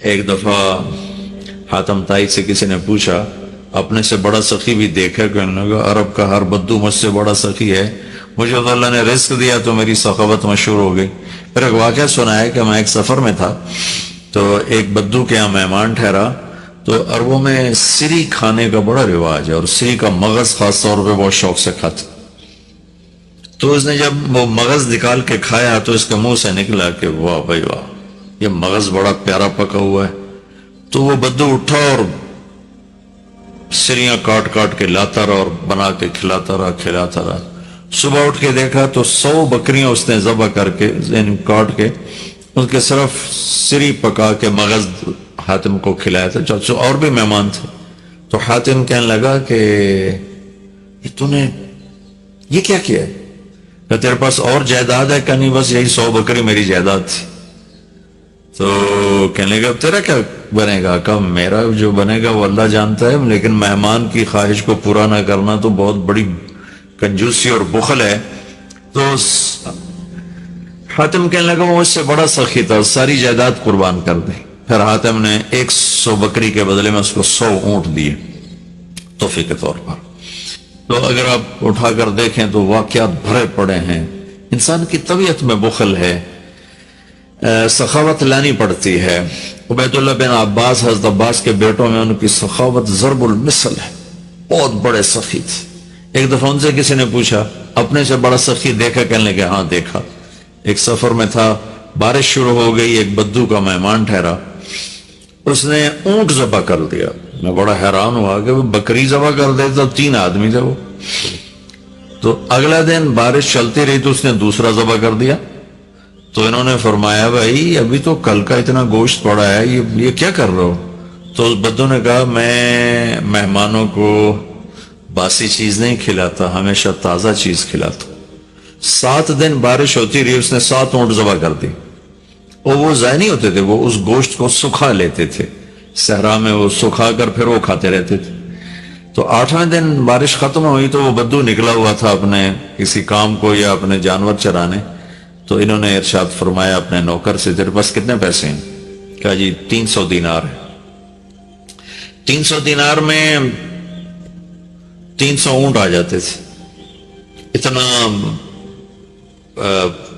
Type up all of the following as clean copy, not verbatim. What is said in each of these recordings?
ایک دفعہ حاتم تائی سے کسی نے پوچھا اپنے سے بڑا سخی بھی دیکھا؟ کہنے لگا عرب کا ہر بدو مجھ سے بڑا سخی ہے، مجھے تو اللہ نے رزق دیا تو میری سخاوت مشہور ہو گئی۔ پھر ایک واقعہ سنا ہے کہ میں ایک سفر میں تھا تو ایک بدو کے یہاں مہمان ٹھہرا، تو عربوں میں سری کھانے کا بڑا رواج ہے اور سری کا مغز خاص طور پہ بہت شوق سے کھاتے۔ تو اس نے جب وہ مغز نکال کے کھایا تو اس کے منہ سے نکلا کہ واہ بھائی واہ، یہ مغز بڑا پیارا پکا ہوا ہے۔ تو وہ بدو اٹھا اور سریاں کاٹ کاٹ کے لاتا رہا اور بنا کے کھلاتا رہا۔ صبح اٹھ کے دیکھا تو 100 بکریاں اس نے ذبح کر کے کاٹ کے ان کے صرف سری پکا کے مغز حاتم کو کھلایا تھا۔ اور بھی مہمان تھے تو حاتم کہنے لگا کہ تو نے یہ کیا ہے؟ کہ تیرے پاس اور جائیداد ہے؟ کہ نہیں، بس یہی 100 بکری میری جائیداد تھی۔ تو کہنے لگا تیرا کیا بنے گا؟ کہ میرا جو بنے گا وہ اللہ جانتا ہے، لیکن مہمان کی خواہش کو پورا نہ کرنا تو بہت بڑی کنجوسی اور بخل ہے۔ تو حاتم کہنے لگا وہ مجھ سے بڑا سخی تھا، ساری جائیداد قربان کر دی۔ پھر حاتم نے 100 بکری کے بدلے میں اس کو 100 اونٹ دیے تحفے کے طور پر۔ تو اگر آپ اٹھا کر دیکھیں تو واقعات بھرے پڑے ہیں۔ انسان کی طبیعت میں بخل ہے، سخاوت لانی پڑتی ہے۔ عبید اللہ بن عباس، حضرت عباس کے بیٹوں میں، ان کی سخاوت ضرب المثل ہے، بہت بڑے سخی تھے۔ ایک دفعہ ان سے کسی نے پوچھا اپنے سے بڑا سخی دیکھا؟ کہنے لگے ہاں دیکھا۔ ایک سفر میں تھا، بارش شروع ہو گئی، ایک بدو کا مہمان ٹھہرا، اس نے اونٹ ذبح کر دیا۔ میں بڑا حیران ہوا کہ وہ بکری ذبح کر دیتا، 3 آدمی تھے وہ۔ تو اگلا دن بارش چلتی رہی تو اس نے دوسرا ذبح کر دیا۔ تو انہوں نے فرمایا بھائی ابھی تو کل کا اتنا گوشت پڑا ہے، یہ کیا کر رہے ہو؟ تو اس بدو نے کہا میں مہمانوں کو باسی چیز نہیں کھلاتا، ہمیشہ تازہ چیز کھلاتا۔ 7 دن بارش ہوتی رہی، اس نے 7 اونٹ ذبح کر دی، اور وہ ضائع نہیں ہوتے تھے، وہ اس گوشت کو سکھا لیتے تھے صحرا میں، وہ سکھا کر پھر وہ کھاتے رہتے تھے۔ تو 8ویں دن بارش ختم ہوئی تو وہ بدو نکلا ہوا تھا اپنے کسی کام کو یا اپنے جانور چرانے۔ تو انہوں نے ارشاد فرمایا اپنے نوکر سے تیرے پاس کتنے پیسے ہیں؟ کہا جی 300 دینار ہے۔ 300 دینار میں 300 اونٹ آ جاتے تھے، اتنا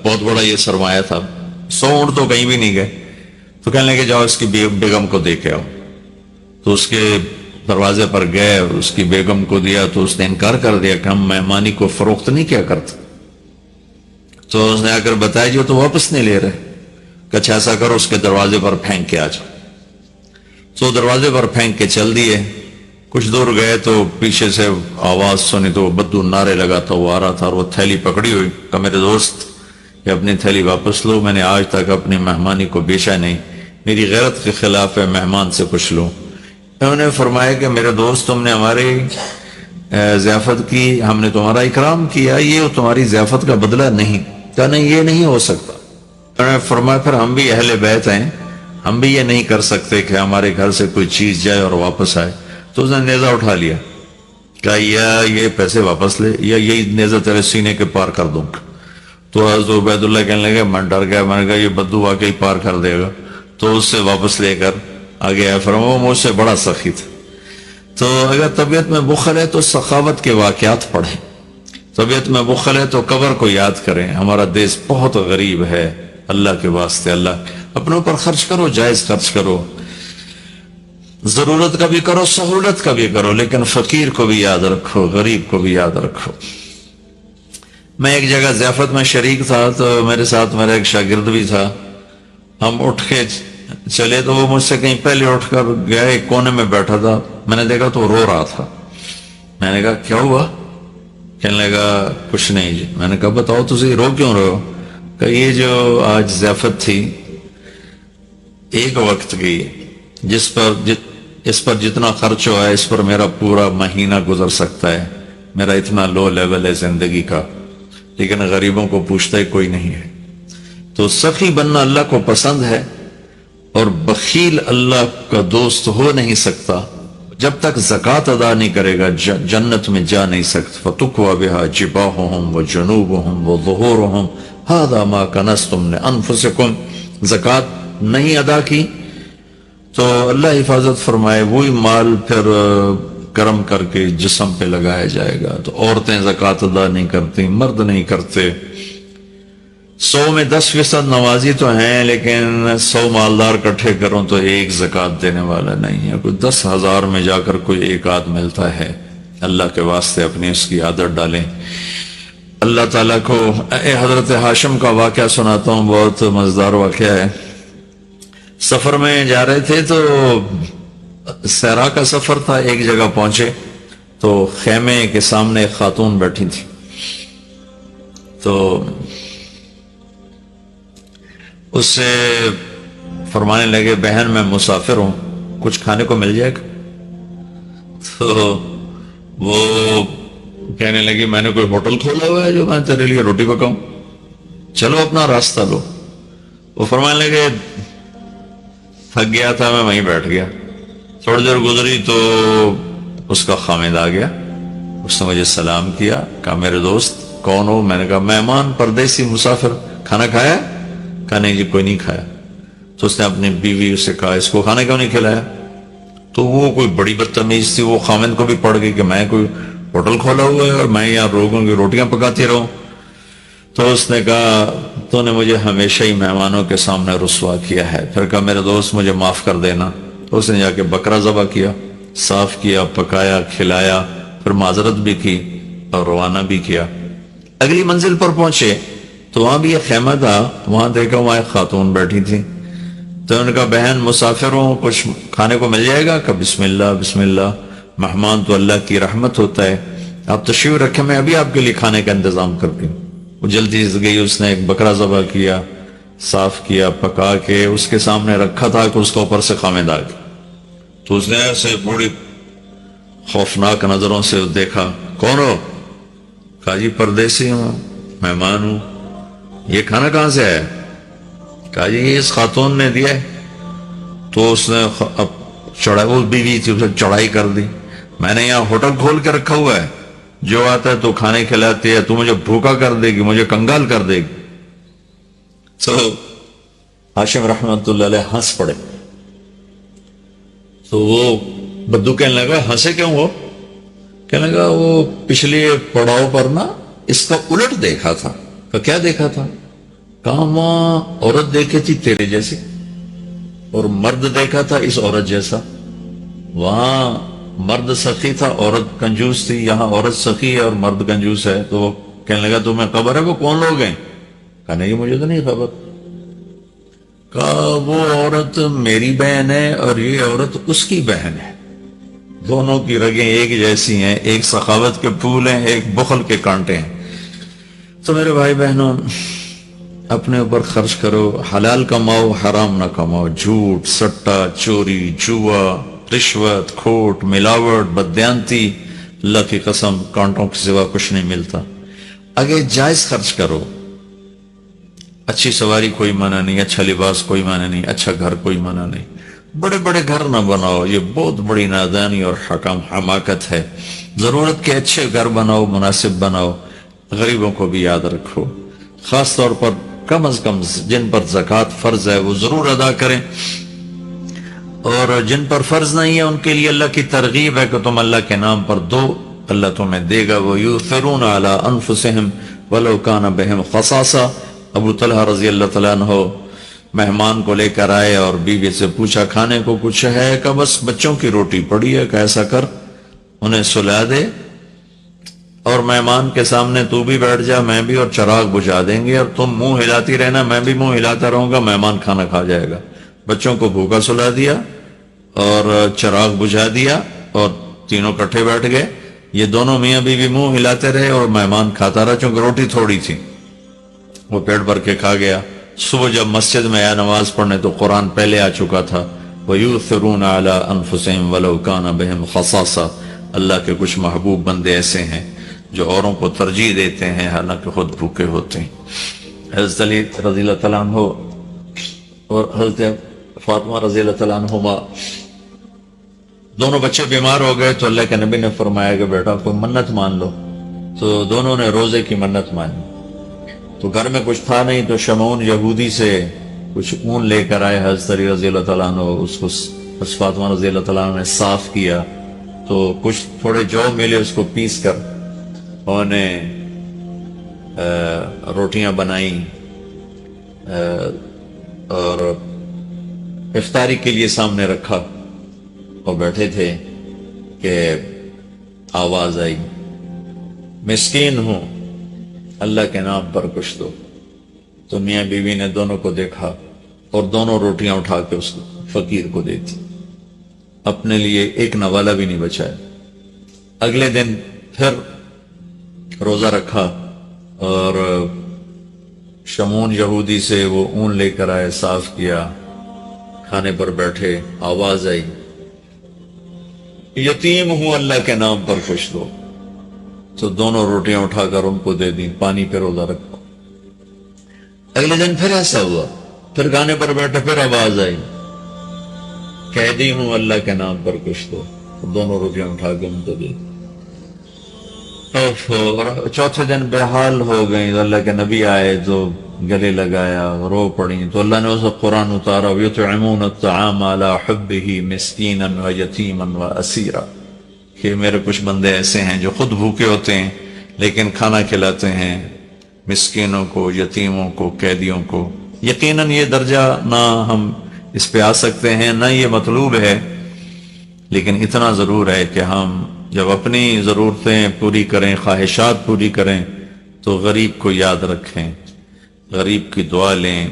بہت بڑا یہ سرمایہ تھا۔ 100 اونٹ تو کہیں بھی نہیں گئے۔ تو کہنے لگے جاؤ اس کی بیگم کو دے کے آؤ۔ تو اس کے دروازے پر گئے، اس کی بیگم کو دیا تو اس نے انکار کر دیا کہ ہم مہمانی کو فروخت نہیں کیا کرتے۔ تو اس نے آ کر بتایا جو تو واپس نہیں لے رہے، کہ اچھا ایسا کرو اس کے دروازے پر پھینک کے آ جاؤ۔ تو دروازے پر پھینک کے چل دیے۔ کچھ دور گئے تو پیچھے سے آواز سنی تو بدو نعرے لگاتا وہ آ رہا تھا، اور وہ تھیلی پکڑی ہوئی کہ میرے دوست کہ اپنی تھیلی واپس لو، میں نے آج تک اپنی مہمانی کو بیچا نہیں، میری غیرت کے خلاف ہے، مہمان سے کچھ لو۔ انہوں نے فرمایا کہ میرے دوست تم نے ہماری ضیافت کی، ہم نے تمہارا اکرام کیا، یہ تمہاری ضیافت کا بدلہ نہیں۔ کہا نہیں یہ نہیں ہو سکتا۔ انہوں نے فرمایا پھر ہم بھی اہل بیت ہیں، ہم بھی یہ نہیں کر سکتے کہ ہمارے گھر سے کوئی چیز جائے اور واپس آئے۔ تو اس نے نیزہ اٹھا لیا، کہا یا یہ پیسے واپس لے یا یہی نیزہ تیرے سینے کے پار کر دوں گا۔ تو حضرت عبید اللہ کہنے لگے میں ڈر گیا، میں نے کہا یہ بدو واقعی پار کر دے گا۔ تو اس سے واپس لے کر آگے آیا، فرمایا وہ مجھ سے بڑا سخی تھا۔ تو اگر طبیعت میں بخل ہے تو سخاوت کے واقعات پڑھیں، طبیعت میں بخل ہے تو قبر کو یاد کریں۔ ہمارا دیش بہت غریب ہے، اللہ کے واسطے اللہ اپنے اوپر خرچ کرو، جائز خرچ کرو، ضرورت کا بھی کرو، سہولت کا بھی کرو، لیکن فقیر کو بھی یاد رکھو، غریب کو بھی یاد رکھو۔ میں ایک جگہ ضیافت میں شریک تھا تو میرے ساتھ میرا ایک شاگرد بھی تھا، ہم اٹھ کے چلے تو وہ مجھ سے کہیں پہلے اٹھ کر گیا، ایک کونے میں بیٹھا تھا، میں نے دیکھا تو رو رہا تھا۔ میں نے کہا کیا ہوا؟ کہنے لگا کچھ نہیں جی۔ میں نے کہا بتاؤ تجھے رو کیوں رہے ہو؟ کہ یہ جو آج ضیافت تھی ایک وقت کی، اس پر جتنا خرچ ہوا ہے اس پر میرا پورا مہینہ گزر سکتا ہے، میرا اتنا لو لیول ہے زندگی کا، لیکن غریبوں کو پوچھتا ہی کوئی نہیں ہے۔ تو سخی بننا اللہ کو پسند ہے، اور بخیل اللہ کا دوست ہو نہیں سکتا جب تک زکوٰۃ ادا نہیں کرے گا، جنت میں جا نہیں سکتا۔ فَتُكْوَى بِهَا جِبَاهُهُمْ وَجُنُوبُهُمْ وَظُهُورُهُمْ هَذَا مَا كَنَزْتُمْ لِأَنفُسِكُمْ۔ زکوٰۃ نہیں ادا کی تو اللہ حفاظت فرمائے وہی مال پھر کرم کر کے جسم پہ لگایا جائے گا. تو عورتیں زکوٰۃ ادا نہیں کرتی، مرد نہیں کرتے. 100 میں 10% نمازی تو ہیں، لیکن 100 مالدار اکٹھے کروں تو ایک زکوٰۃ دینے والا نہیں ہے. کوئی 10,000 میں جا کر کوئی ایک آدھ ملتا ہے. اللہ کے واسطے اپنی اس کی عادت ڈالیں. اللہ تعالیٰ کو حضرت ہاشم کا واقعہ سناتا ہوں، بہت مزیدار واقعہ ہے. سفر میں جا رہے تھے تو صحرا کا سفر تھا. ایک جگہ پہنچے تو خیمے کے سامنے ایک خاتون بیٹھی تھی. تو اس سے فرمانے لگے بہن میں مسافر ہوں، کچھ کھانے کو مل جائے گا؟ تو وہ کہنے لگی میں نے کوئی ہوٹل کھولا ہوا ہے جو میں تیرے لیے روٹی پکاؤں، چلو اپنا راستہ لو. وہ فرمانے لگے تھک گیا تھا میں وہیں بیٹھ گیا. تھوڑی دیر گزری تو اس کا خامد آ گیا. اس نے مجھے سلام کیا، کہا میرے دوست کون ہو؟ میں نے کہا مہمان پردیسی مسافر. کھانا کھایا؟ کہا نہیں جی کوئی نہیں کھایا. تو اس نے اپنی بیوی سے کہا اس کو کھانا کیوں نہیں کھلایا؟ تو وہ کوئی بڑی بدتمیز تھی. وہ خامد کو بھی پڑ گئی کہ میں کوئی ہوٹل کھولا ہوا ہے اور میں یہاں لوگوں کی روٹیاں پکاتی رہوں. تو اس نے کہا تو نے مجھے ہمیشہ ہی مہمانوں کے سامنے رسوا کیا ہے. پھر کہا میرے دوست مجھے معاف کر دینا. تو اس نے جا کے بکرا ذبح کیا، صاف کیا، پکایا، کھلایا، پھر معذرت بھی کی اور روانہ بھی کیا. اگلی منزل پر پہنچے تو وہاں بھی ایک خیمہ تھا. وہاں دیکھا وہاں ایک خاتون بیٹھی تھی. تو انہوں نے کہا بہن مسافر ہوں، کچھ کھانے کو مل جائے گا؟ کہ بسم اللہ بسم اللہ، مہمان تو اللہ کی رحمت ہوتا ہے، آپ تشریف رکھیں میں ابھی آپ کے لیے کھانے کا انتظام کرتی ہوں. وہ جلدی سے گئی، اس نے ایک بکرا ذبح کیا، صاف کیا، پکا کے اس کے سامنے رکھا تھا کہ اس کو اوپر سے خامد آ گیا. تو اس نے ایسے بڑی خوفناک نظروں سے دیکھا. کون ہو؟ کہا جی پردیسی ہوں، مہمان ہوں. یہ کھانا کہاں سے ہے؟ کہا جی یہ اس خاتون نے دیا ہے. تو اس نے چڑھائی، وہ بیوی تھی، اسے چڑھائی کر دی. میں نے یہاں ہوٹل کھول کے رکھا ہوا ہے، جو آتا ہے تو کھانے کھلاتی ہے، تو مجھے بھوکا کر دے گی، مجھے کنگال کر دے گی. تو ہاشم رحمت اللہ علیہ ہنس پڑے. تو وہ بدو کہنے لگا ہنسے کیوں ہو؟ کہنے لگا وہ پچھلے پڑاؤ پر نا اس کا الٹ دیکھا تھا. کہ کیا دیکھا تھا؟ کہاں وہاں عورت دیکھی تھی تیرے جیسی اور مرد دیکھا تھا اس عورت جیسا. وہاں مرد سخی تھا، عورت کنجوس تھی. یہاں عورت سخی ہے اور مرد کنجوس ہے. تو وہ کہنے لگا تمہیں خبر ہے وہ کون لوگ ہیں؟ کہا نہیں مجھے تو نہیں خبر. کہا وہ عورت میری بہن ہے اور یہ عورت اس کی بہن ہے. دونوں کی رگیں ایک جیسی ہیں، ایک سخاوت کے پھول ہیں، ایک بخل کے کانٹے ہیں. تو میرے بھائی بہنوں اپنے اوپر خرچ کرو، حلال کماؤ، حرام نہ کماؤ. جھوٹ، سٹا، چوری، جوا، رشوت، کھوٹ، ملاوٹ، بددیانتی، اللہ کی قسم کانٹوں کے سوا کچھ نہیں ملتا. آگے جائز خرچ کرو. اچھی سواری کوئی منع نہیں، اچھا لباس کوئی منع نہیں، اچھا گھر کوئی منع نہیں. بڑے بڑے گھر نہ بناؤ، یہ بہت بڑی نادانی اور حماقت ہے. ضرورت کے اچھے گھر بناؤ، مناسب بناؤ. غریبوں کو بھی یاد رکھو، خاص طور پر کم از کم جن پر زکوٰۃ فرض ہے وہ ضرور ادا کریں، اور جن پر فرض نہیں ہے ان کے لیے اللہ کی ترغیب ہے کہ تم اللہ کے نام پر دو، اللہ تمہیں دے گا. وَيُؤْثِرُونَ عَلَىٰ أَنفُسِهِمْ وَلَوْ كَانَ بِهِمْ خَصَاصَةٌ. ابو طلحہ رضی اللہ تعالیٰ عنہ مہمان کو لے کر آئے اور بیوی سے پوچھا کھانے کو کچھ ہے؟ کہ بس بچوں کی روٹی پڑی ہے. کہ ایسا کر انہیں سلا دے اور مہمان کے سامنے تو بھی بیٹھ جا، میں بھی، اور چراغ بجھا دیں گے اور تم منہ ہلاتی رہنا، میں بھی منہ ہلاتا رہوں گا، مہمان کھانا کھا جائے گا. بچوں کو بھوکا سلا دیا اور چراغ بجھا دیا اور تینوں کٹھے بیٹھ گئے. یہ دونوں میاں بیوی منہ ہلاتے رہے اور مہمان کھاتا رہا، چونکہ روٹی تھوڑی تھی. وہ پیٹ بھر کے کھا گیا. صبح جب مسجد میں آیا نماز پڑھنے تو قرآن پہلے آ چکا تھا. وَيُؤْثِرُونَ عَلَىٰ أَنفُسِهِمْ وَلَوْ كَانَ بِهِمْ خَصَاصَةٌ. اللہ کے کچھ محبوب بندے ایسے ہیں جو اوروں کو ترجیح دیتے ہیں حالانکہ خود بھوکے ہوتے ہیں. حضرت علی رضی اللہ تعالیٰ عنہ اور حضرت فاطمہ رضی اللہ تعالیٰ عنہما دونوں بچے بیمار ہو گئے تو اللہ کے نبی نے فرمایا کہ بیٹا کوئی منت مان لو. تو دونوں نے روزے کی منت مانی. تو گھر میں کچھ تھا نہیں تو شمعون یہودی سے کچھ اون لے کر آئے. حضرت علی رضی اللہ تعالیٰ عنہ اس کو بس فاطمہ رضی اللہ تعالیٰ عنہ نے صاف کیا تو کچھ تھوڑے جو ملے اس کو پیس کر انہوں نے روٹیاں بنائیں اور افطاری کے لیے سامنے رکھا اور بیٹھے تھے کہ آواز آئی، مسکین ہوں، اللہ کے نام پر کچھ دو۔ تو میاں بیوی نے دونوں کو دیکھا اور دونوں روٹیاں اٹھا کے اس فقیر کو دے دی، اپنے لیے ایک نوالا بھی نہیں بچایا۔ اگلے دن پھر روزہ رکھا اور شمون یہودی سے وہ اون لے کر آئے، صاف کیا، کھانے پر بیٹھے، آواز آئی، یتیم ہوں، اللہ کے نام پر کچھ دو۔ تو دونوں روٹیاں اٹھا کر ان کو دے دی، پانی پہ روزہ رکھا۔ اگلے دن پھر ایسا ہوا، پھر کھانے پر بیٹھے، پھر آواز آئی، قیدی ہوں، اللہ کے نام پر کچھ دو۔ دونوں روٹیاں اٹھا کے ان کو دے دی۔ اور چوتھے دن بے حال ہو گئی تو اللہ کے نبی آئے تو گلے لگایا، رو پڑی تو اللہ نے اسے قرآن اتارا، وَيُطْعِمُونَ الطَّعَامَ عَلَىٰ حُبِّهِ مِسْكِينًا وَيَتِيمًا وَأَسِيرًا، کہ میرے کچھ بندے ایسے ہیں جو خود بھوکے ہوتے ہیں لیکن کھانا کھلاتے ہیں مسکینوں کو، یتیموں کو، قیدیوں کو۔ یقیناً یہ درجہ نہ ہم اس پہ آ سکتے ہیں، نہ یہ مطلوب ہے، لیکن اتنا ضرور ہے کہ ہم جب اپنی ضرورتیں پوری کریں، خواہشات پوری کریں، تو غریب کو یاد رکھیں، غریب کی دعا لیں۔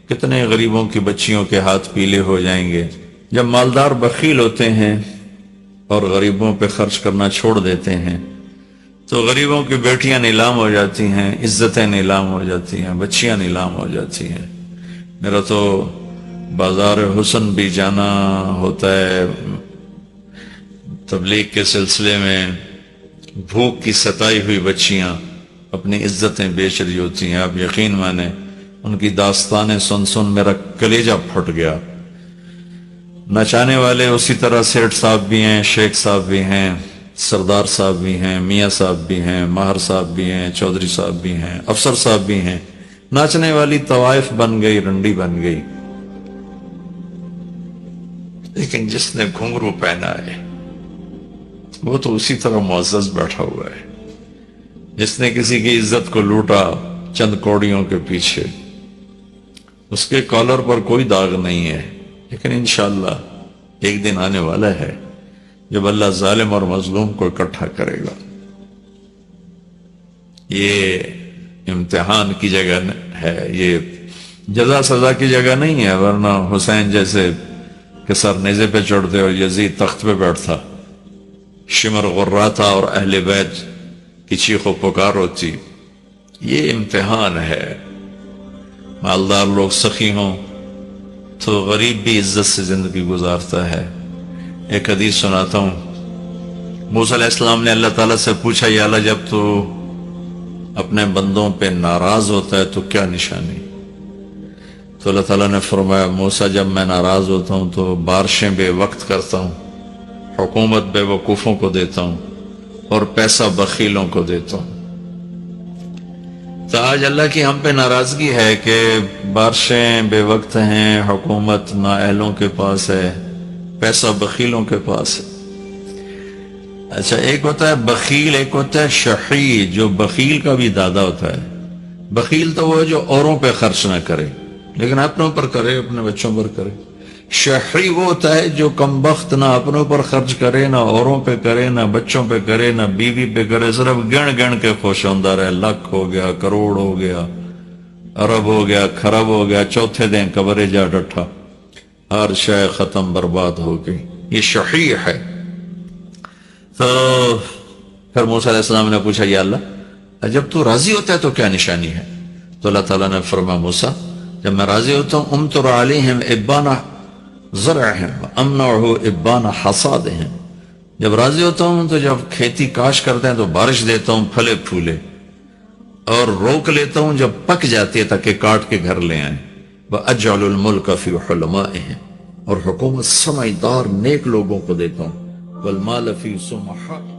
کتنے غریبوں کی بچیوں کے ہاتھ پیلے ہو جائیں گے جب مالدار بخیل ہوتے ہیں اور غریبوں پہ خرچ کرنا چھوڑ دیتے ہیں، تو غریبوں کی بیٹیاں نیلام ہو جاتی ہیں، عزتیں نیلام ہو جاتی ہیں، بچیاں نیلام ہو جاتی ہیں۔ میرا تو بازار حسن بھی جانا ہوتا ہے تبلیغ کے سلسلے میں، بھوک کی ستائی ہوئی بچیاں اپنی عزتیں بیچ رہی ہوتی ہیں۔ آپ یقین مانیں ان کی داستانیں سن سن میرا کلیجہ پھٹ گیا۔ نچانے والے اسی طرح سیٹھ صاحب بھی ہیں، شیخ صاحب بھی ہیں، سردار صاحب بھی ہیں، میاں صاحب بھی ہیں، ماہر صاحب بھی ہیں، چودھری صاحب بھی ہیں، افسر صاحب بھی ہیں۔ ناچنے والی طوائف بن گئی، رنڈی بن گئی، لیکن جس نے گھنگرو پہنا ہے وہ تو اسی طرح معزز بیٹھا ہوا ہے۔ جس نے کسی کی عزت کو لوٹا چند کوڑیوں کے پیچھے، اس کے کالر پر کوئی داغ نہیں ہے، لیکن انشاءاللہ ایک دن آنے والا ہے جب اللہ ظالم اور مظلوم کو اکٹھا کرے گا۔ یہ امتحان کی جگہ ہے، یہ جزا سزا کی جگہ نہیں ہے، ورنہ حسین جیسے کہ سر نیزے پہ چڑھتے اور یزید تخت پہ بیٹھتا، شمر غراتا اور اہل بیت کی چیخ و پکار ہوتی۔ یہ امتحان ہے، مالدار لوگ سخی ہوں تو غریب بھی عزت سے زندگی گزارتا ہے۔ ایک حدیث سناتا ہوں، موسیٰ علیہ السلام نے اللہ تعالیٰ سے پوچھا، یا اللہ جب تو اپنے بندوں پہ ناراض ہوتا ہے تو کیا نشانی؟ تو اللہ تعالیٰ نے فرمایا، موسیٰ جب میں ناراض ہوتا ہوں تو بارشیں بے وقت کرتا ہوں، حکومت بے وقوفوں کو دیتا ہوں اور پیسہ بخیلوں کو دیتا ہوں۔ تو آج اللہ کی ہم پہ ناراضگی ہے کہ بارشیں بے وقت ہیں، حکومت نااہلوں کے پاس ہے، پیسہ بخیلوں کے پاس ہے۔ اچھا، ایک ہوتا ہے بخیل، ایک ہوتا ہے شحیح، جو بخیل کا بھی دادا ہوتا ہے۔ بخیل تو وہ ہے جو اوروں پہ خرچ نہ کرے لیکن اپنوں پر کرے، اپنے بچوں پر کرے۔ شحیح وہ ہوتا ہے جو کم بخت نہ اپنوں پر خرچ کرے، نہ اوروں پہ کرے، نہ بچوں پہ کرے، نہ بیوی پہ کرے، صرف گن گن کے خوش ہوتا رہے، لاکھ ہو گیا، کروڑ ہو گیا، ارب ہو گیا، خرب ہو گیا، چوتھے دن قبرے جا ڈٹھا، ہر شے ختم برباد ہو گئی۔ یہ شحیح ہے۔ تو پھر موسیٰ علیہ السلام نے پوچھا، یا اللہ جب تو راضی ہوتا ہے تو کیا نشانی ہے؟ تو اللہ تعالیٰ نے فرمایا، موسیٰ جب میں راضی ہوتا ہوں، امطر علیہم ابان زرعہم امنعہ ابان حصادہم، جب راضی ہوتا ہوں تو جب کھیتی کاش کرتے ہیں تو بارش دیتا ہوں پھلے پھولے، اور روک لیتا ہوں جب پک جاتی ہے تاکہ کاٹ کے گھر لے آئیں۔ وَأَجْعَلُ الْمُلْكَ فِي حُلَمَائِهِمْ، اور حکومت سمجھدار نیک لوگوں کو دیتا ہوں، وَالْمَالَ فِي سُمَحَائِهِمْ،